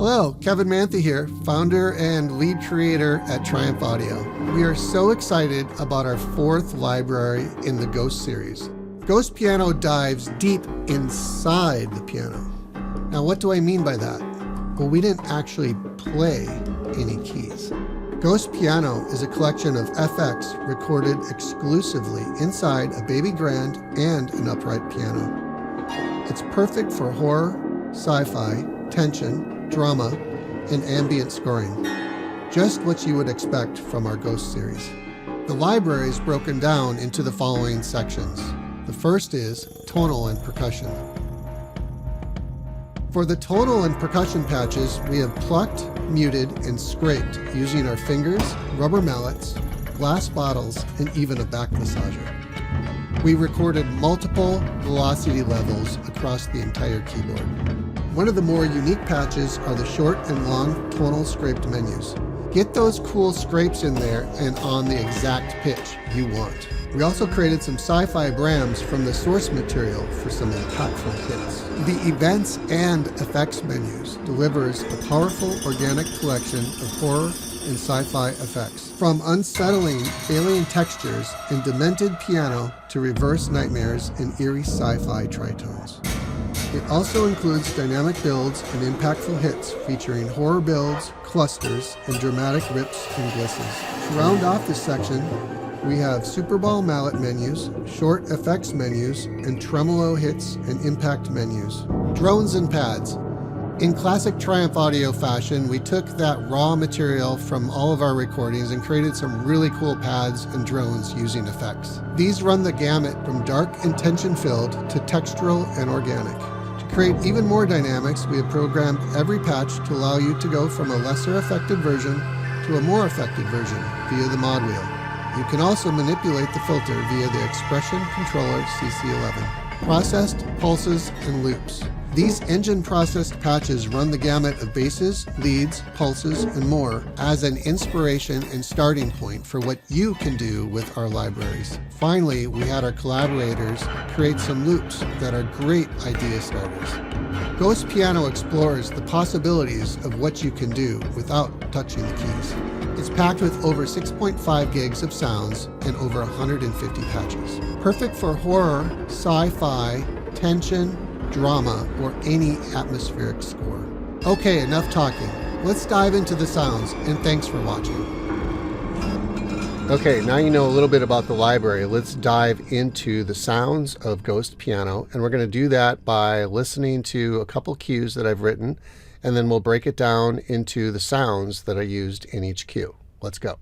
Hello, Kevin Manthe here, founder and lead creator at Triumph Audio. We are so excited about our fourth library in the Ghost series. Ghost Piano dives deep inside the piano. Now, what do I mean by that? Well, we didn't actually play any keys. Ghost Piano is a collection of FX recorded exclusively inside a baby grand and an upright piano. It's perfect for horror, sci-fi, tension, drama, and ambient scoring. Just what you would expect from our Ghost series. The library is broken down into the following sections. The first is tonal and percussion. For the tonal and percussion patches, we have plucked, muted, and scraped using our fingers, rubber mallets, glass bottles, and even a back massager. We recorded multiple velocity levels across the entire keyboard. One of the more unique patches are the short and long tonal scraped menus. Get those cool scrapes in there and on the exact pitch you want. We also created some sci-fi brams from the source material for some impactful hits. The events and effects menus delivers a powerful organic collection of horror and sci-fi effects. From unsettling alien textures and demented piano to reverse nightmares and eerie sci-fi tritones. It also includes dynamic builds and impactful hits featuring horror builds, clusters, and dramatic rips and glisses. To round off this section, we have Super Ball mallet menus, short effects menus, and tremolo hits and impact menus. Drones and pads. In classic Triumph Audio fashion, we took that raw material from all of our recordings and created some really cool pads and drones using effects. These run the gamut from dark and tension-filled to textural and organic. To create even more dynamics, we have programmed every patch to allow you to go from a lesser affected version to a more affected version via the mod wheel. You can also manipulate the filter via the Expression Controller CC11. Processed, pulses, and loops. These engine-processed patches run the gamut of basses, leads, pulses, and more as an inspiration and starting point for what you can do with our libraries. Finally, we had our collaborators create some loops that are great idea starters. Ghost Piano explores the possibilities of what you can do without touching the keys. It's packed with over 6.5 gigs of sounds and over 150 patches. Perfect for horror, sci-fi, tension, drama, or any atmospheric score. Okay, enough talking. Let's dive into the sounds, and thanks for watching. Okay, now you know a little bit about the library. Let's dive into the sounds of Ghost Piano, and we're going to do that by listening to a couple cues that I've written, and then we'll break it down into the sounds that are used in each cue. Let's go.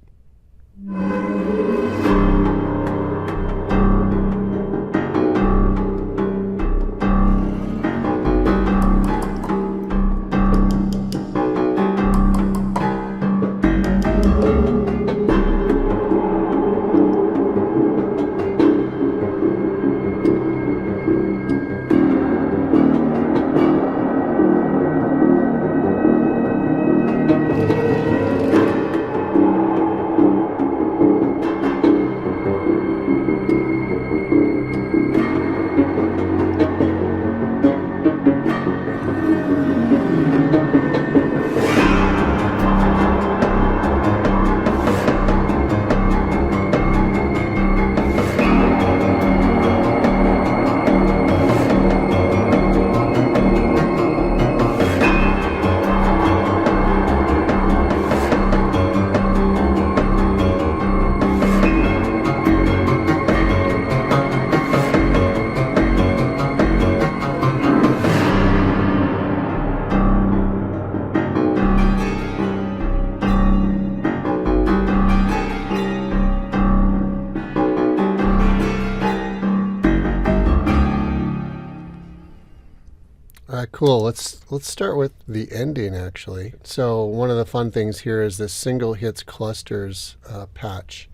Cool. Let's start with the ending, actually. So one of the fun things here is this single hits clusters patch.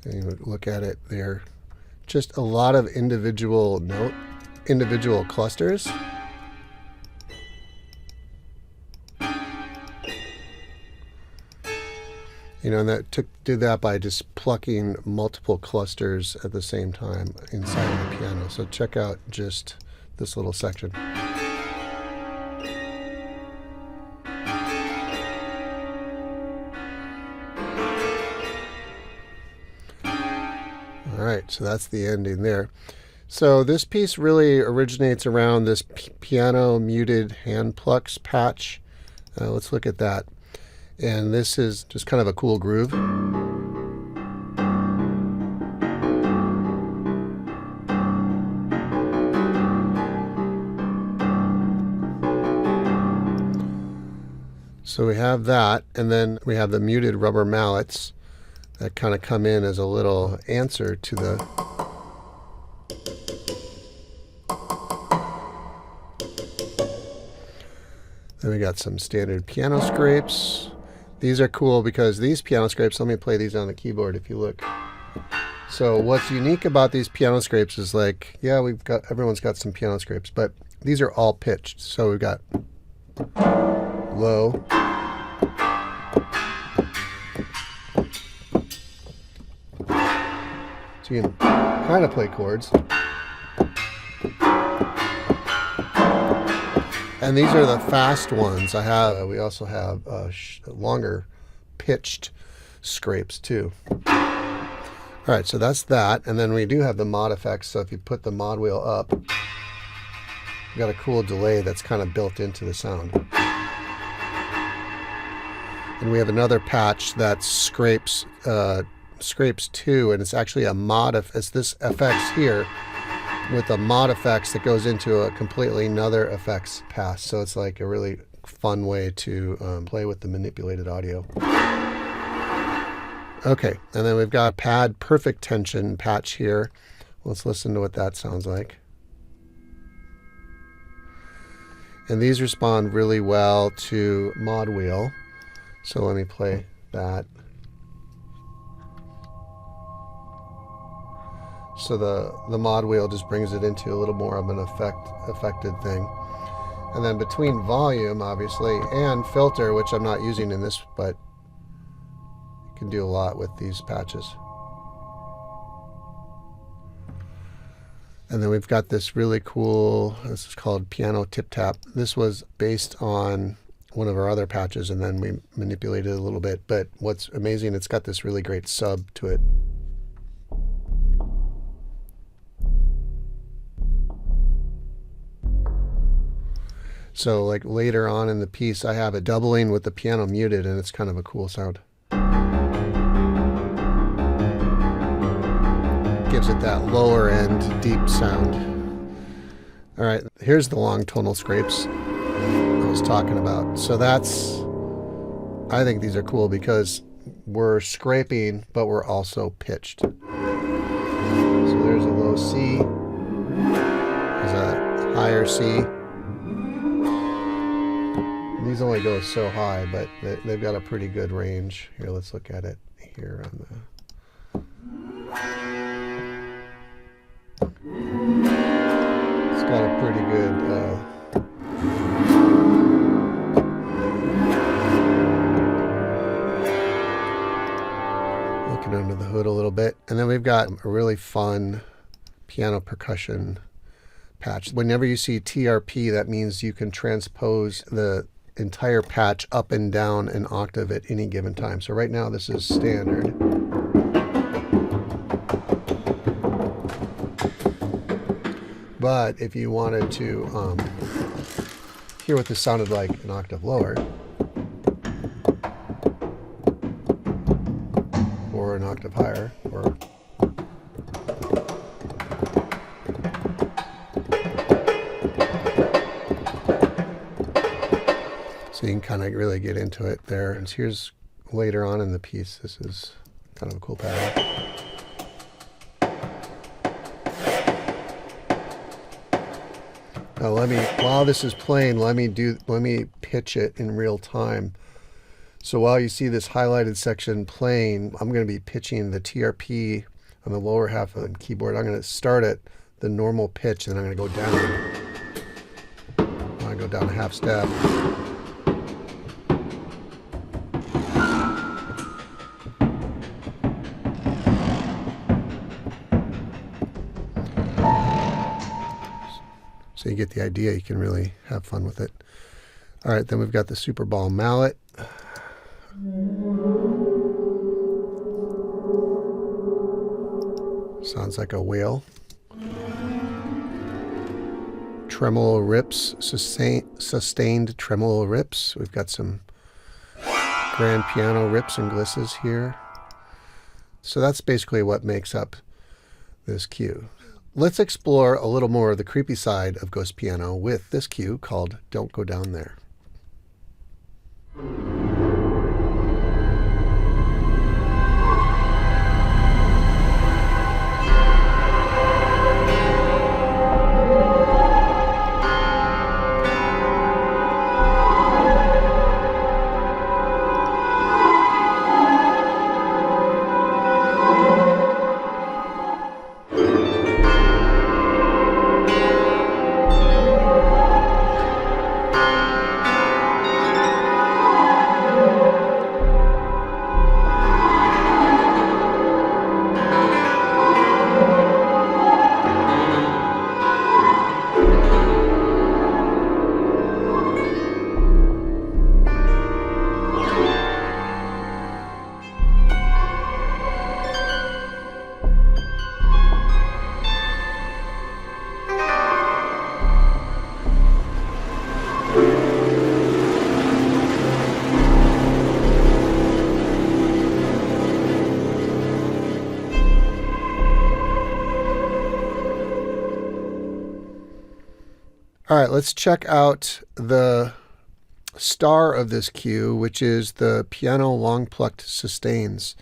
And you look at it there. Just a lot of individual clusters. You know, and did that by just plucking multiple clusters at the same time inside of the piano. So check out just this little section. right, so that's the ending there. So this piece really originates around this piano muted hand plucks patch. Let's look at that. And this is just kind of a cool groove. So we have that, and then we have the muted rubber mallets that kind of come in as a little answer to the Then we got some standard piano scrapes. These are cool because these piano scrapes, let me play these on the keyboard if you look. So what's unique about these piano scrapes is like, yeah, everyone's got some piano scrapes, but these are all pitched. So we've got low, so you can kind of play chords. And these are the fast ones. We also have longer pitched scrapes too. All right, so that's that. And then we do have the mod effects. So if you put the mod wheel up, you got a cool delay that's kind of built into the sound. And we have another patch that scrapes too, and it's actually a mod. It's this effects here with a mod effects that goes into a completely another effects pass. So it's like a really fun way to play with the manipulated audio. Okay, and then we've got pad perfect tension patch here. Let's listen to what that sounds like. And these respond really well to mod wheel. So let me play that. So the mod wheel just brings it into a little more of an affected thing. And then between volume, obviously, and filter, which I'm not using in this, but you can do a lot with these patches. And then we've got this really cool, this is called Piano Tip Tap. This was based on one of our other patches, and then we manipulated it a little bit. But what's amazing, it's got this really great sub to it. So like later on in the piece, I have it doubling with the piano muted, and it's kind of a cool sound. Gives it that lower end deep sound. All right, here's the long tonal scrapes I was talking about. So I think these are cool because we're scraping, but we're also pitched. So there's a low C, there's a higher C. These only go so high, but they've got a pretty good range. Here, let's look at it here on the... It's got a pretty good... looking under the hood a little bit. And then we've got a really fun piano percussion patch. Whenever you see TRP, that means you can transpose the entire patch up and down an octave at any given time. So right now this is standard. But if you wanted to hear what this sounded like an octave lower, or an octave higher, or so you can kind of really get into it there. And here's later on in the piece. This is kind of a cool pattern. Now while this is playing, let me pitch it in real time. So while you see this highlighted section playing, I'm going to be pitching the TRP on the lower half of the keyboard. I'm going to start at the normal pitch, and I'm going to go down. I'm going to go down a half step. So you get the idea. You can really have fun with it. All right, then we've got the Super Ball mallet. Sounds like a whale. Tremolo rips, sustained tremolo rips. We've got some grand piano rips and glisses here. So that's basically what makes up this cue. Let's explore a little more of the creepy side of ghost piano with this cue called Don't Go Down There. All right, let's check out the star of this cue, which is the piano long plucked sustains.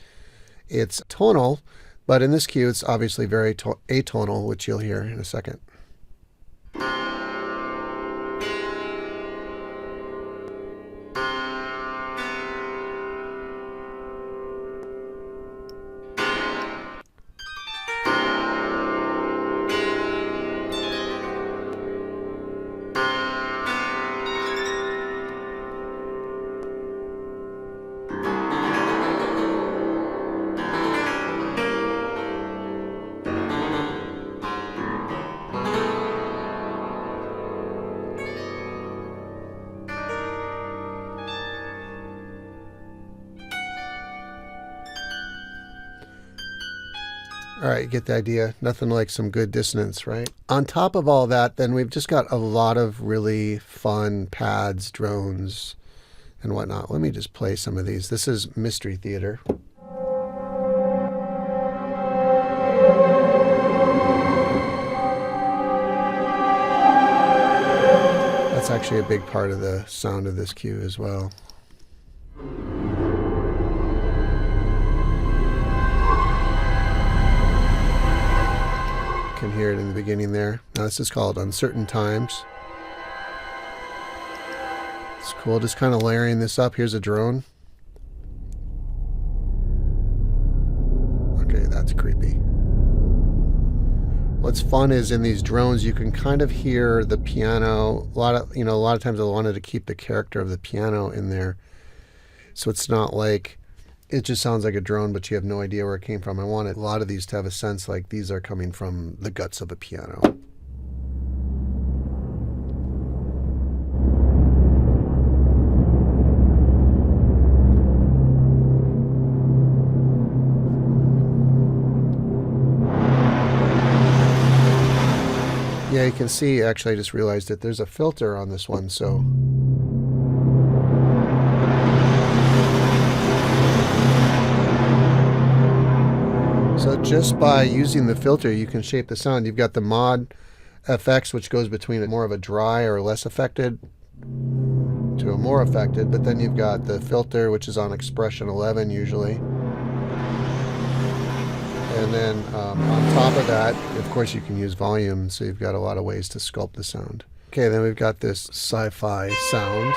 It's tonal, but in this cue, it's obviously very atonal, which you'll hear in a second. All right, you get the idea. Nothing like some good dissonance, right? On top of all that, then we've just got a lot of really fun pads, drones, and whatnot. Let me just play some of these. This is Mystery Theater. That's actually a big part of the sound of this cue as well. Can hear it in the beginning there. Now this is called Uncertain Times. It's cool, just kind of layering this up. Here's a drone. Okay, that's creepy. What's fun is in these drones you can kind of hear the piano. A lot of times I wanted to keep the character of the piano in there, so it's not like it just sounds like a drone, but you have no idea where it came from. I wanted a lot of these to have a sense like these are coming from the guts of a piano. Yeah, you can see, actually I just realized that there's a filter on this one, so just by using the filter, you can shape the sound. You've got the mod FX, which goes between more of a dry or less affected to a more affected, but then you've got the filter, which is on expression 11 usually. And then on top of that, of course, you can use volume, so you've got a lot of ways to sculpt the sound. Okay, then we've got this sci-fi sound.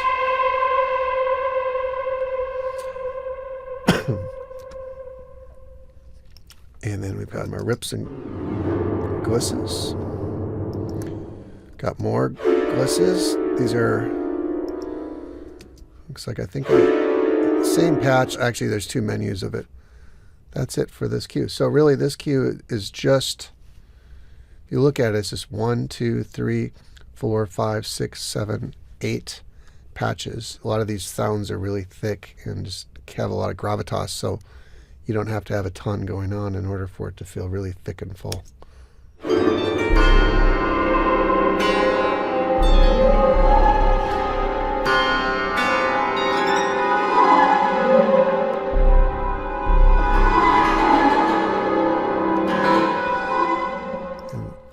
And then we've got my rips and glisses. Got more glisses. These are, looks like I think same patch. Actually, there's two menus of it. That's it for this cue. So really this cue is just, if you look at it, it's just 1, 2, 3, 4, 5, 6, 7, 8 patches. A lot of these sounds are really thick and just have a lot of gravitas. So you don't have to have a ton going on in order for it to feel really thick and full.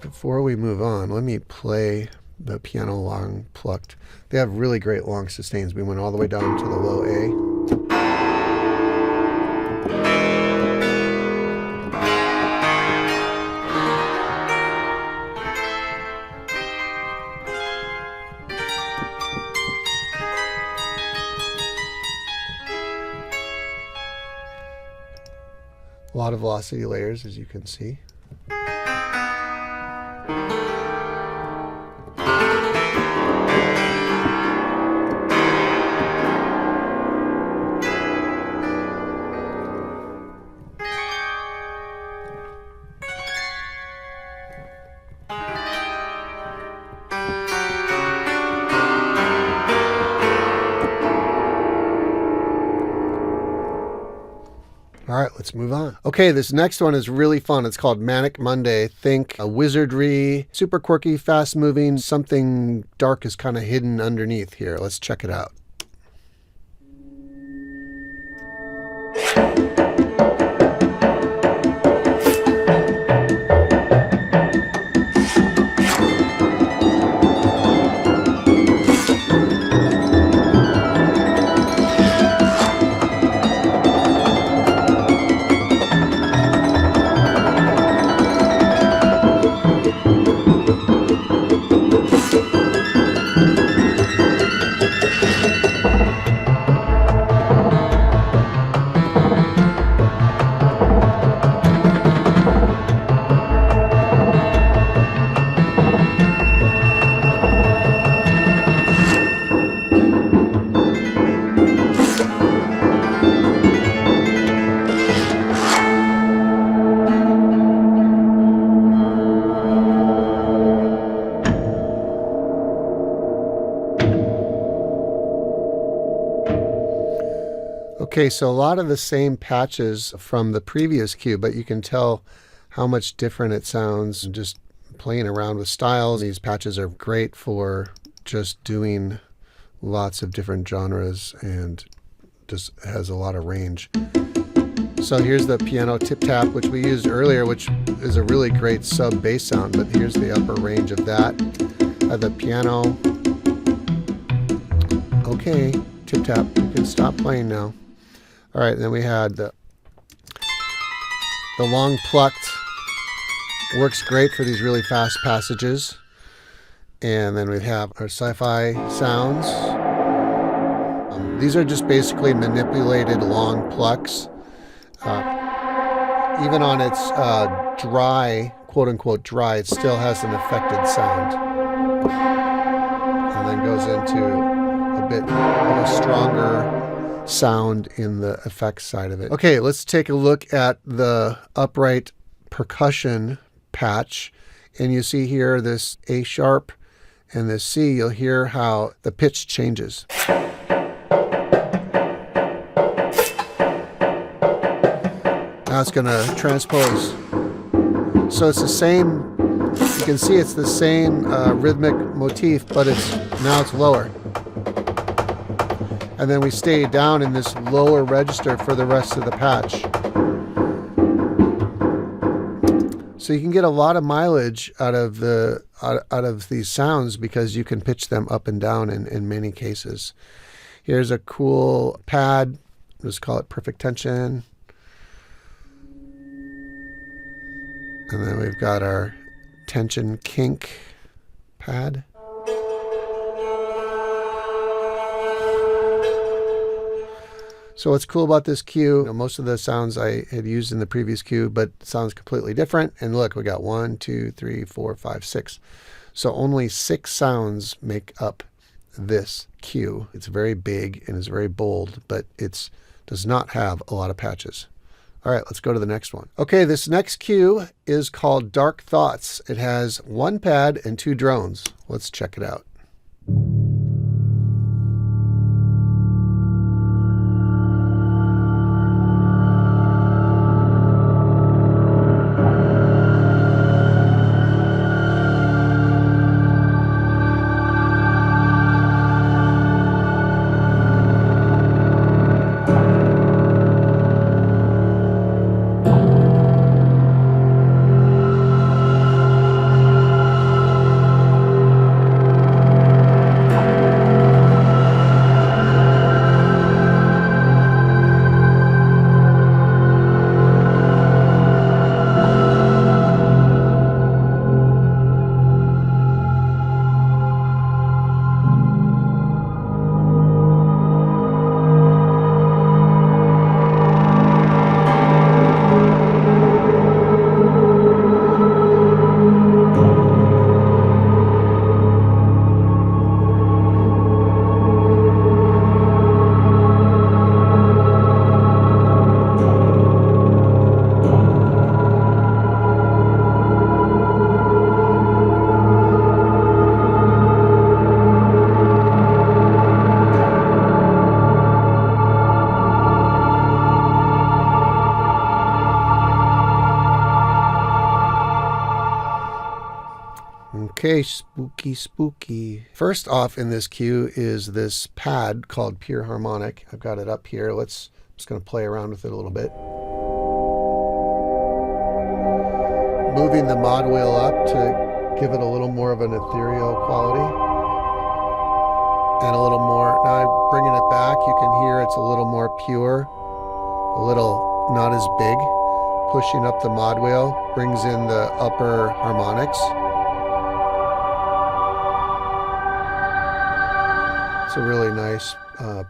Before we move on, let me play the piano long plucked. They have really great long sustains. We went all the way down to the low A. A lot of velocity layers, as you can see. All right, let's move on. Okay, this next one is really fun. It's called Manic Monday. Think a wizardry, super quirky, fast moving, something dark is kind of hidden underneath here. Let's check it out. Okay, so a lot of the same patches from the previous cue, but you can tell how much different it sounds just playing around with styles. These patches are great for just doing lots of different genres and just has a lot of range. So here's the piano tip tap, which we used earlier, which is a really great sub bass sound, but here's the upper range of that. The piano. Okay, tip tap, you can stop playing now. All right, then we had the long plucked, works great for these really fast passages. And then we have our sci-fi sounds. These are just basically manipulated long plucks. Even on its dry, quote unquote dry, it still has an affected sound. And then goes into a bit of a stronger sound in the effects side of it. Okay, let's take a look at the upright percussion patch. And you see here this A sharp and this C. You'll hear how the pitch changes. Now it's going to transpose. So it's the same, you can see it's the same rhythmic motif, but now it's lower. And then we stay down in this lower register for the rest of the patch. So you can get a lot of mileage out of these sounds because you can pitch them up and down in many cases. Here's a cool pad. Let's call it perfect tension. And then we've got our tension kink pad. So what's cool about this cue, most of the sounds I had used in the previous cue, but sounds completely different. And look, we got 1, 2, 3, 4, 5, 6. So only 6 sounds make up this cue. It's very big and it's very bold, but it does not have a lot of patches. All right, let's go to the next one. Okay, this next cue is called Dark Thoughts. It has 1 pad and 2 drones. Let's check it out. Okay, spooky. First off in this cue is this pad called Pure Harmonic. I've got it up here. I'm just going to play around with it a little bit. Moving the mod wheel up to give it a little more of an ethereal quality. And a little more, now bringing it back, you can hear it's a little more pure, a little not as big. Pushing up the mod wheel brings in the upper harmonics. It's a really nice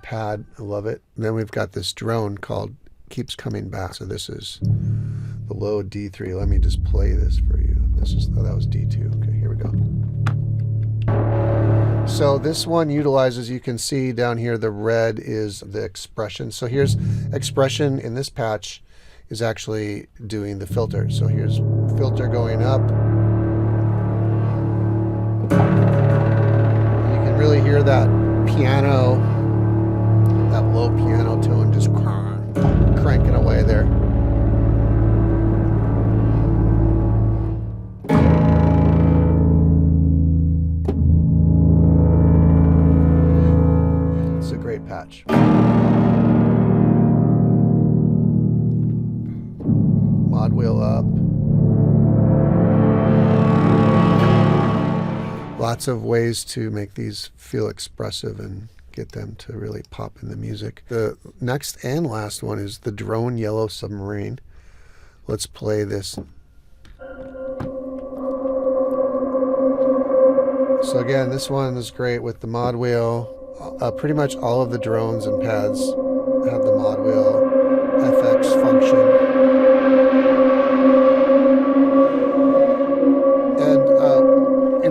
pad. I love it. And then we've got this drone called Keeps Coming Back. So this is the low D3. Let me just play this for you. That was D2. Okay, here we go. So this one utilizes, you can see down here, the red is the expression. So here's expression in this patch is actually doing the filter. So here's filter going up. You can really hear that piano, that low piano tone just cranking away there. It's a great patch. Mod wheel up. Lots of ways to make these feel expressive and get them to really pop in the music. The next and last one is the drone Yellow Submarine. Let's play this. So again, this one is great with the mod wheel. Pretty much all of the drones and pads have the mod wheel FX function.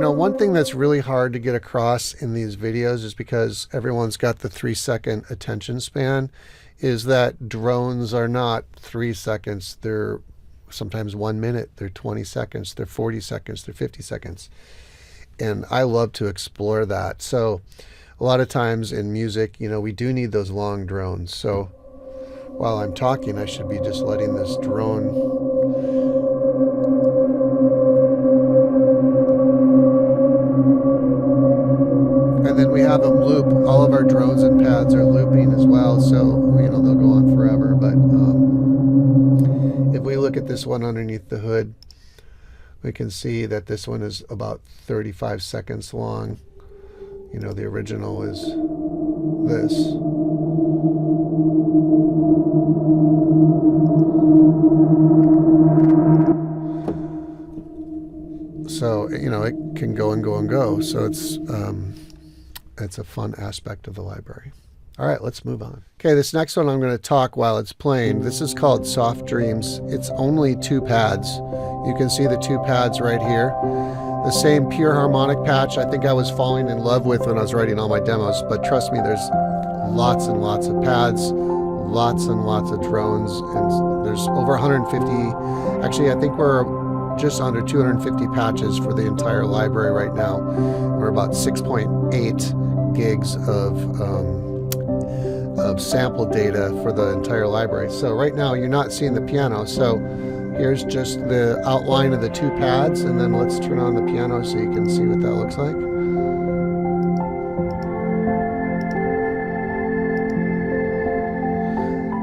One thing that's really hard to get across in these videos is because everyone's got the 3-second attention span, is that drones are not 3 seconds. They're sometimes 1 minute, they're 20 seconds, they're 40 seconds, they're 50 seconds. And I love to explore that. So a lot of times in music, we do need those long drones. So while I'm talking, I should be just letting this drone and then we have them loop. All of our drones and pads are looping as well, so they'll go on forever. But if we look at this one underneath the hood, we can see that this one is about 35 seconds long. The original is this. So it can go and go and go. So it's a fun aspect of the library. All right, let's move on. Okay, this next one I'm going to talk while it's playing. This is called Soft Dreams. It's only 2 pads. You can see the 2 pads right here. The same Pure Harmonic patch I think I was falling in love with when I was writing all my demos, but trust me, there's lots and lots of pads, lots and lots of drones, and there's over 150. Actually, I think we're just under 250 patches for the entire library right now. We're about 6.8 gigs of sample data for the entire library. So right now you're not seeing the piano. So here's just the outline of the 2 pads, and then let's turn on the piano so you can see what that looks like.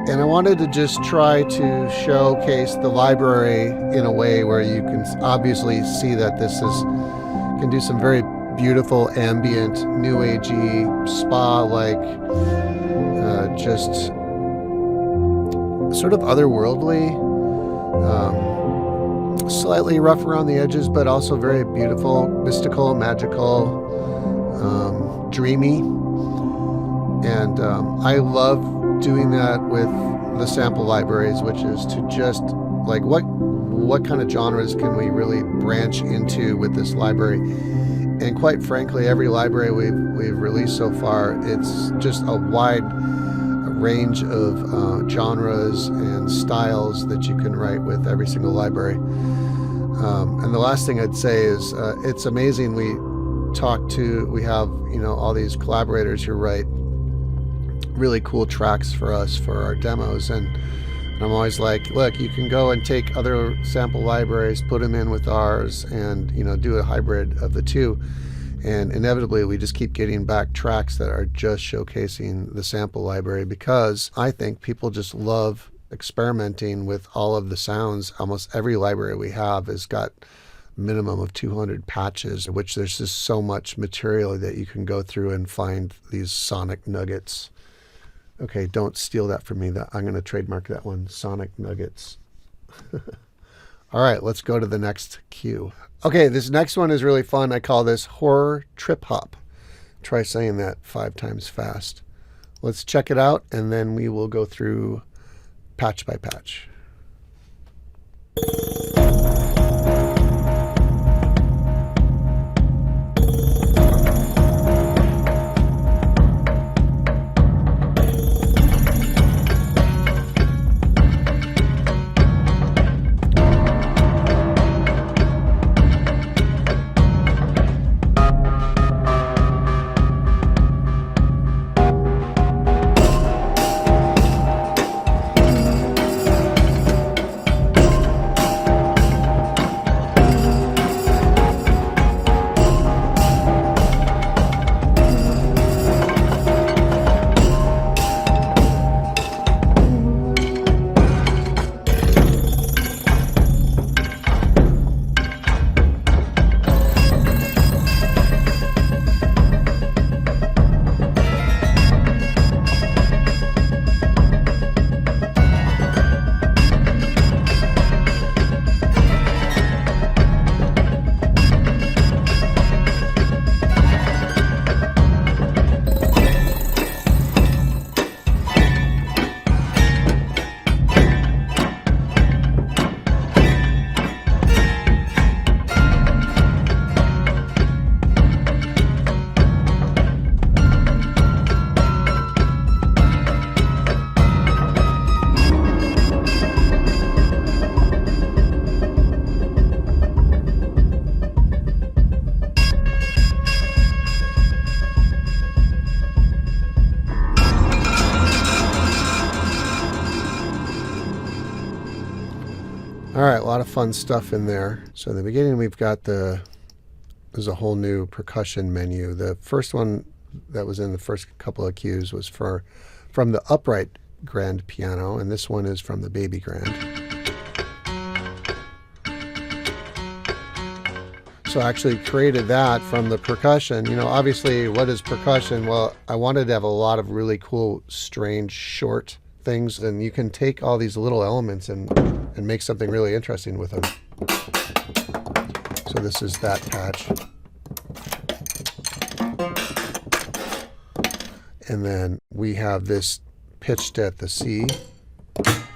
And I wanted to just try to showcase the library in a way where you can obviously see that this can do some very beautiful ambient, new agey, spa-like, just sort of otherworldly, slightly rough around the edges, but also very beautiful, mystical, magical, dreamy. And I love doing that with the sample libraries, which is to just like what kind of genres can we really branch into with this library. And quite frankly, every library we've released so far, it's just a wide range of genres and styles that you can write with every single library. And the last thing I'd say is it's amazing. We have all these collaborators who write really cool tracks for us for our demos, and And I'm always like, look, you can go and take other sample libraries, put them in with ours, and do a hybrid of the two. And inevitably, we just keep getting back tracks that are just showcasing the sample library, because I think people just love experimenting with all of the sounds. Almost every library we have has got minimum of 200 patches, which there's just so much material that you can go through and find these sonic nuggets. Okay, don't steal that from me. I'm going to trademark that one, sonic nuggets. All right, let's go to the next cue. Okay, this next one is really fun. I call this horror trip hop. Try saying that 5 times fast. Let's check it out, and then we will go through patch by patch. All right, a lot of fun stuff in there. So in the beginning, we've got there's a whole new percussion menu. The first one that was in the first couple of cues was from the upright grand piano, and this one is from the baby grand. So I actually created that from the percussion. Obviously, what is percussion? Well, I wanted to have a lot of really cool, strange, short things, and you can take all these little elements and make something really interesting with them. So this is that patch. And then we have this pitched at the C,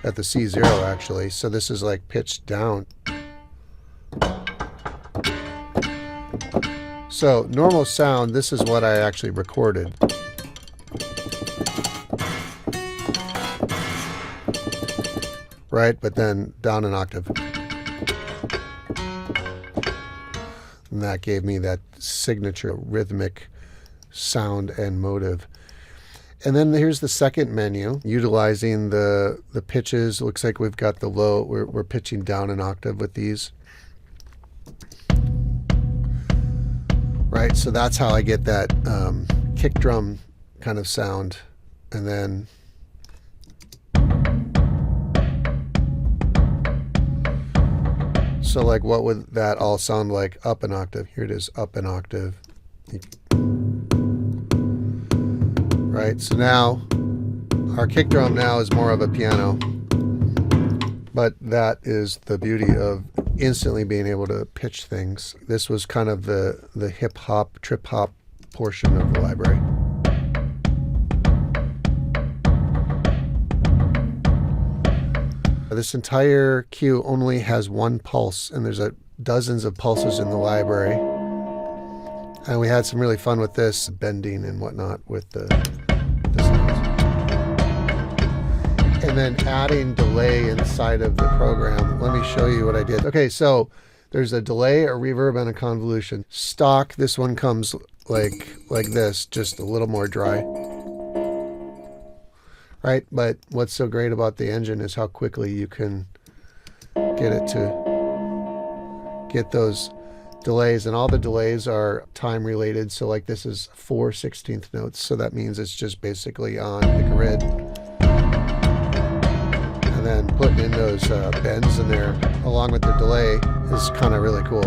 at the C0 actually. So this is like pitched down. So normal sound, this is what I actually recorded. Right, but then down an octave. And that gave me that signature rhythmic sound and motive. And then here's the second menu, utilizing the pitches. It looks like we've got the low, we're pitching down an octave with these. Right, so that's how I get that kick drum kind of sound. And then so like what would that all sound like up an octave? Here it is, up an octave. Right, so now our kick drum now is more of a piano. But that is the beauty of instantly being able to pitch things. This was kind of the hip hop, trip hop portion of the library. This entire cue only has one pulse, and there's dozens of pulses in the library. And we had some really fun with this, bending and whatnot with the sounds. And then adding delay inside of the program. Let me show you what I did. Okay, so there's a delay, a reverb, and a convolution. Stock, this one comes like this, just a little more dry. right? But what's so great about the engine is how quickly you can get it to get those delays, and all the delays are time related. So like this is 4/16 notes, so that means it's just basically on the grid, and then putting in those bends in there along with the delay is kind of really cool.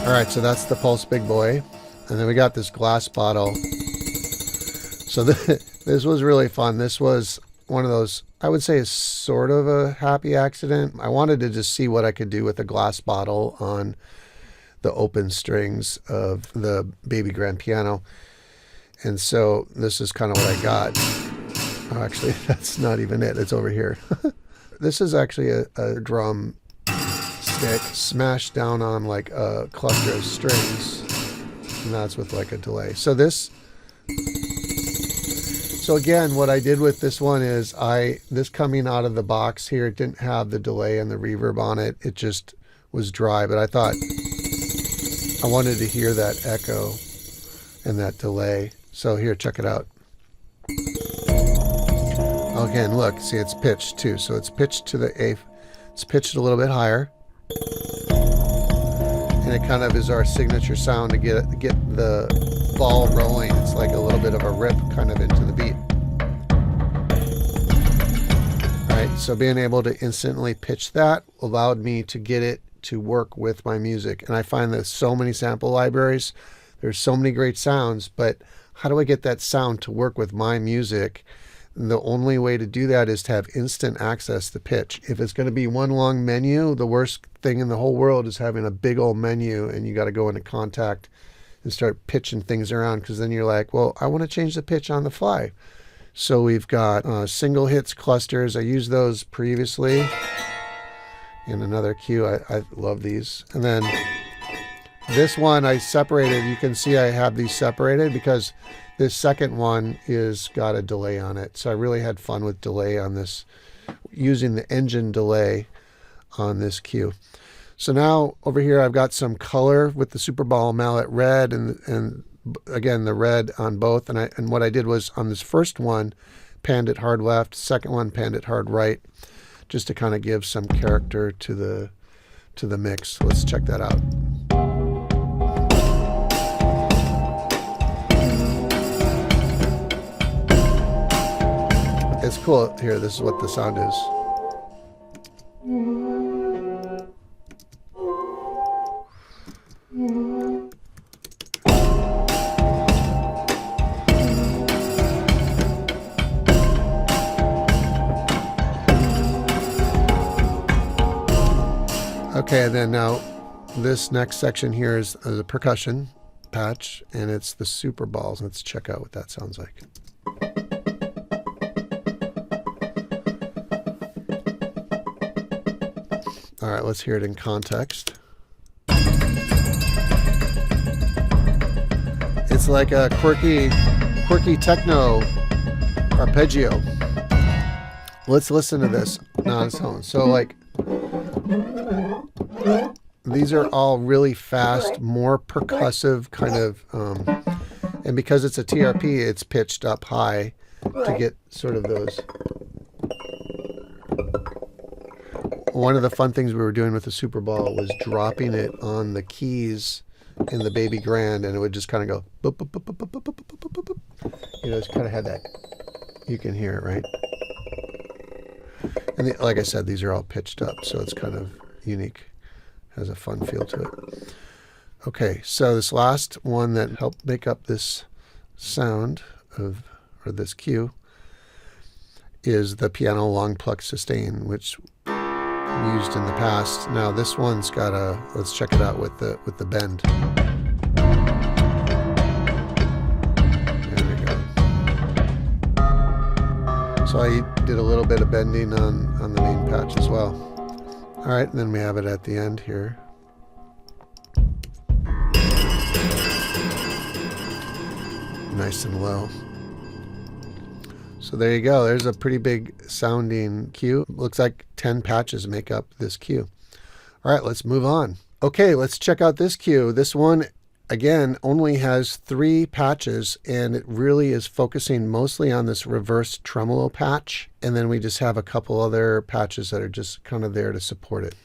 All right, so that's the Pulse Big Boy, and then we got this glass bottle. So this was really fun. This was one of those, I would say, is sort of a happy accident. I wanted to just see what I could do with a glass bottle on the open strings of the baby grand piano. And so this is kind of what I got. Oh, actually, that's not even it. It's over here. This is actually a drum stick smashed down on like a cluster of strings. And that's with like a delay. So again, what I did with this one is this coming out of the box here, it didn't have the delay and the reverb on it. It just was dry, but I thought I wanted to hear that echo and that delay. So here, check it out. Again, look, see, it's pitched too. So it's pitched to the A, it's pitched a little bit higher. And it kind of is our signature sound to get the ball rolling. It's like a little bit of a rip kind of into the beat. All right, so being able to instantly pitch that allowed me to get it to work with my music. And I find that so many sample libraries, there's so many great sounds, but how do I get that sound to work with my music? And the only way to do that is to have instant access to pitch. If it's going to be one long menu, the worst thing in the whole world is having a big old menu and you got to go into Contact and start pitching things around, because then you're like, well, I want to change the pitch on the fly. So we've got single hits clusters. I used those previously in another cue. I love these. And then this one I separated. You can see I have these separated because this second one is got a delay on it. So I really had fun with delay on this, using the engine delay on this cue. So now over here I've got some color with the Super Ball mallet red and again the red on both. And what I did was on this first one, panned it hard left, second one panned it hard right, just to kind of give some character to the mix. Let's check that out. It's cool. Here, this is what the sound is. Okay, and then now this next section here is a percussion patch, and it's the Super Balls. Let's check out what that sounds like. All right, let's hear it in context. It's like a quirky techno arpeggio. Let's listen to this on its own. So like, these are all really fast, more percussive kind of, and because it's a TRP, it's pitched up high to get sort of those. One of the fun things we were doing with the Super Ball was dropping it on the keys in the baby grand, and it would just kind of go boop, boop, boop, boop, boop, boop, boop, boop, boop, boop. You know, it's kind of had that. You can hear it, right? And like I said, these are all pitched up, so it's kind of unique. Has a fun feel to it. Okay, so this last one that helped make up this sound of, or this cue, is the piano long pluck sustain, which we used in the past. Now this one's got a, let's check it out with the bend. There we go. So I did a little bit of bending on the main patch as well. All right, and then we have it at the end here. Nice and low. So there you go. There's a pretty big sounding cue. Looks like 10 patches make up this cue. All right, let's move on. Okay, let's check out this cue. This one again, only has 3 patches, and it really is focusing mostly on this reverse tremolo patch. And then we just have a couple other patches that are just kind of there to support it.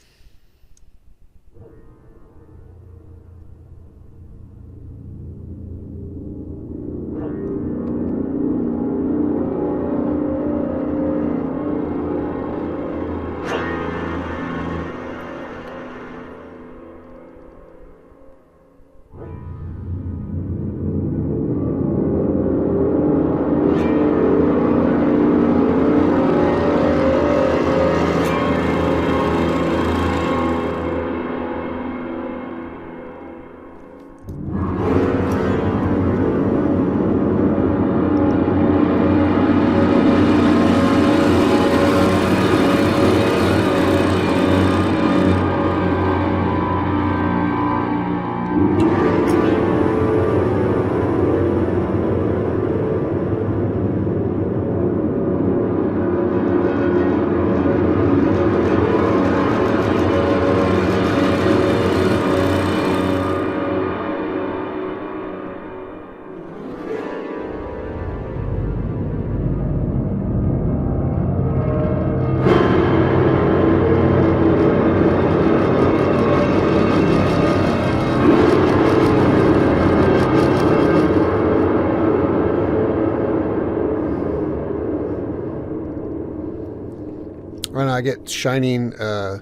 And I get shining,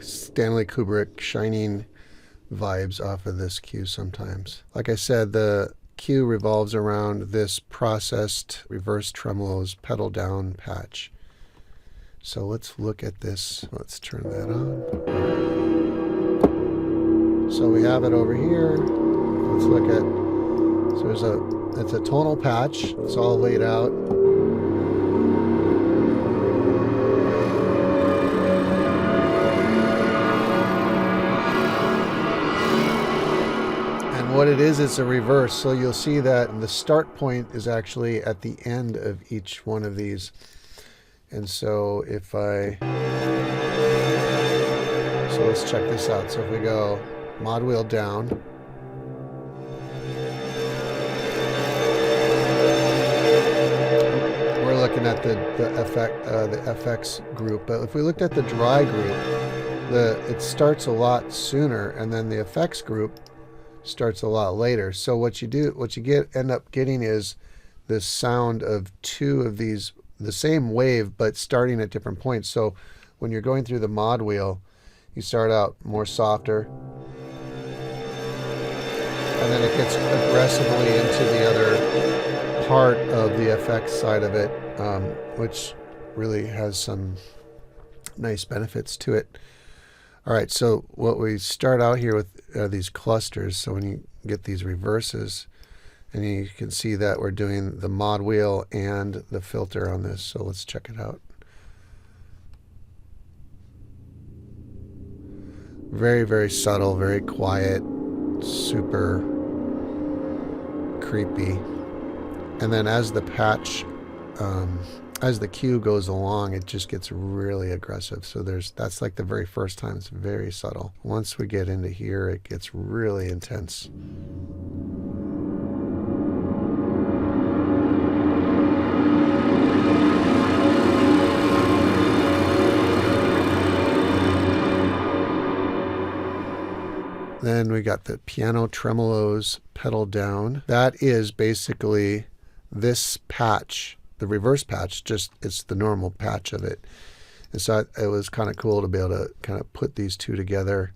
Stanley Kubrick shining vibes off of this cue sometimes. Like I said, the cue revolves around this processed reverse tremolo's pedal down patch. So let's look at this. Let's turn that on. So we have it over here. Let's look at, so it's a tonal patch. It's all laid out. What it is, it's a reverse, so you'll see that the start point is actually at the end of each one of these. And so if so let's check this out. So if we go mod wheel down, we're looking at the FX group. But if we looked at the dry group, it starts a lot sooner, and then the effects group starts a lot later. So what you end up getting is this sound of 2 of these, the same wave, but starting at different points. So when you're going through the mod wheel, you start out more softer, and then it gets aggressively into the other part of the effects side of it, which really has some nice benefits to it. All right, so what we start out here with are these clusters. So when you get these reverses, and you can see that we're doing the mod wheel and the filter on this. So let's check it out. Very, very subtle, very quiet, super creepy. And then as the patch, as the cue goes along, it just gets really aggressive. So that's like the very first time. It's very subtle. Once we get into here, it gets really intense. Then we got the piano tremolos pedal down. That is basically this patch. The reverse patch, just it's the normal patch of it. And so it was kind of cool to be able to kind of put these 2 together.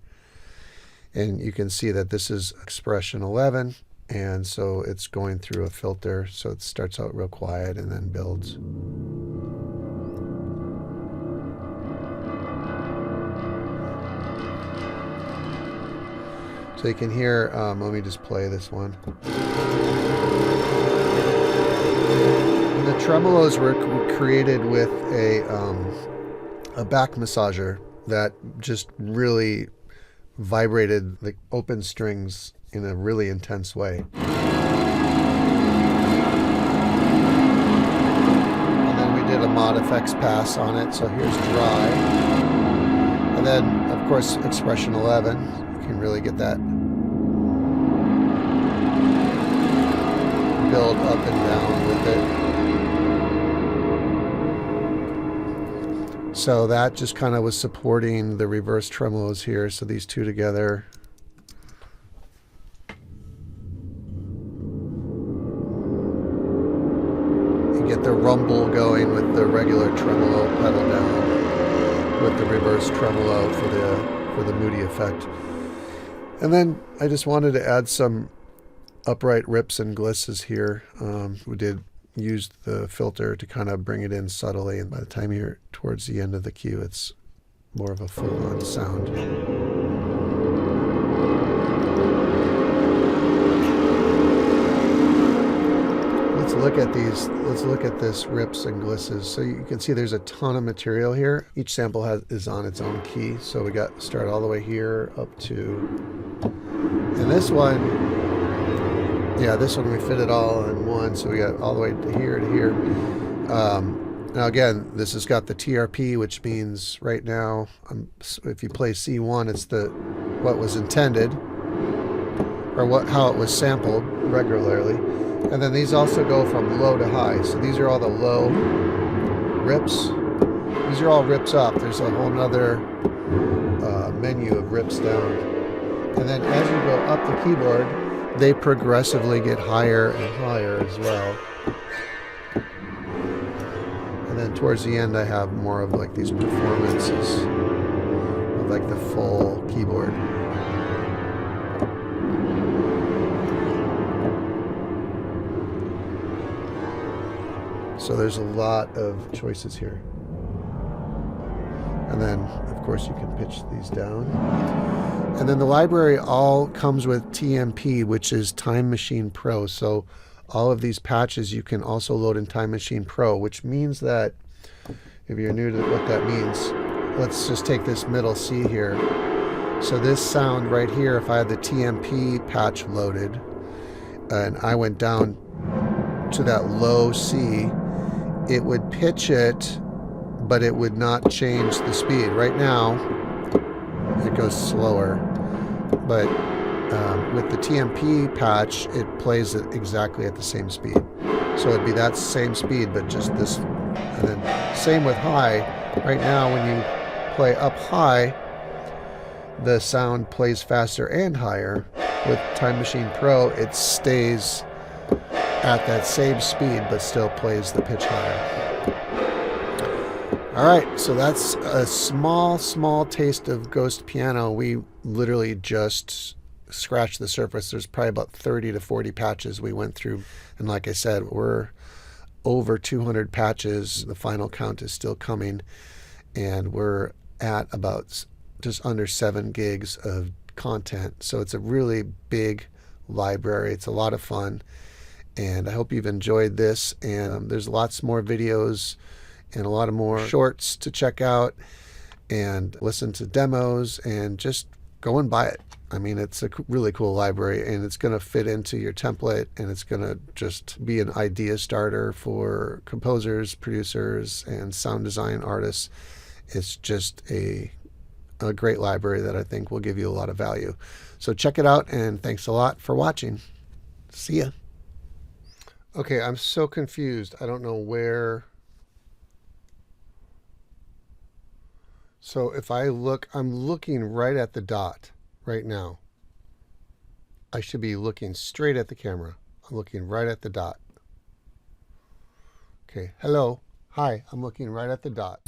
And you can see that this is expression 11, and so it's going through a filter. So it starts out real quiet and then builds. So you can hear, let me just play this one. The tremolos were created with a back massager that just really vibrated the open strings in a really intense way. And then we did a mod effects pass on it. So here's dry. And then, of course, expression 11. You can really get that. dialed up and down with it. So that just kind of was supporting the reverse tremolos here. So these two together. You get the rumble going with the regular tremolo pedal down, with the reverse tremolo for the moody effect. And then I just wanted to add some upright rips and glisses here. We did use the filter to kind of bring it in subtly, and by the time you're towards the end of the cue, it's more of a full-on sound. Let's look at these. Let's look at this rips and glisses. So you can see there's a ton of material here. Each sample is on its own key. So we got start all the way here up to, and this one, yeah, this one we fit it all in one. So we got all the way to here to here. Now again, this has got the TRP, which means right now, if you play C1, it's what was intended, or how it was sampled regularly. And then these also go from low to high. So these are all the low rips. These are all rips up. There's a whole nother menu of rips down. And then as you go up the keyboard, they progressively get higher and higher as well. And then towards the end, I have more of like these performances of like the full keyboard. So there's a lot of choices here. And then, of course, you can pitch these down. And then the library all comes with TMP, which is Time Machine Pro. So all of these patches you can also load in Time Machine Pro, which means that if you're new to what that means, let's just take this middle C here. So this sound right here, if I had the TMP patch loaded and I went down to that low C, it would pitch it, but it would not change the speed. Right now, it goes slower, but with the TMP patch, it plays it exactly at the same speed. So it'd be that same speed, but just this. And then same with high. Right now, when you play up high, the sound plays faster and higher. With Time Machine Pro, it stays at that same speed, but still plays the pitch higher. All right, so that's a small taste of Ghost Piano. We literally just scratched the surface. There's probably about 30 to 40 patches we went through. And like I said, we're over 200 patches. The final count is still coming. And we're at about just under 7 gigs of content. So it's a really big library. It's a lot of fun. And I hope you've enjoyed this. And there's lots more videos and a lot of more shorts to check out and listen to demos and just go and buy it. I mean, it's a really cool library, and it's going to fit into your template, and it's going to just be an idea starter for composers, producers, and sound design artists. It's just a great library that I think will give you a lot of value. So check it out, and thanks a lot for watching. See ya. Okay, I'm so confused. I don't know where. So if I look, I'm looking right at the dot right now. I should be looking straight at the camera. I'm looking right at the dot. Okay, hello. Hi, I'm looking right at the dot.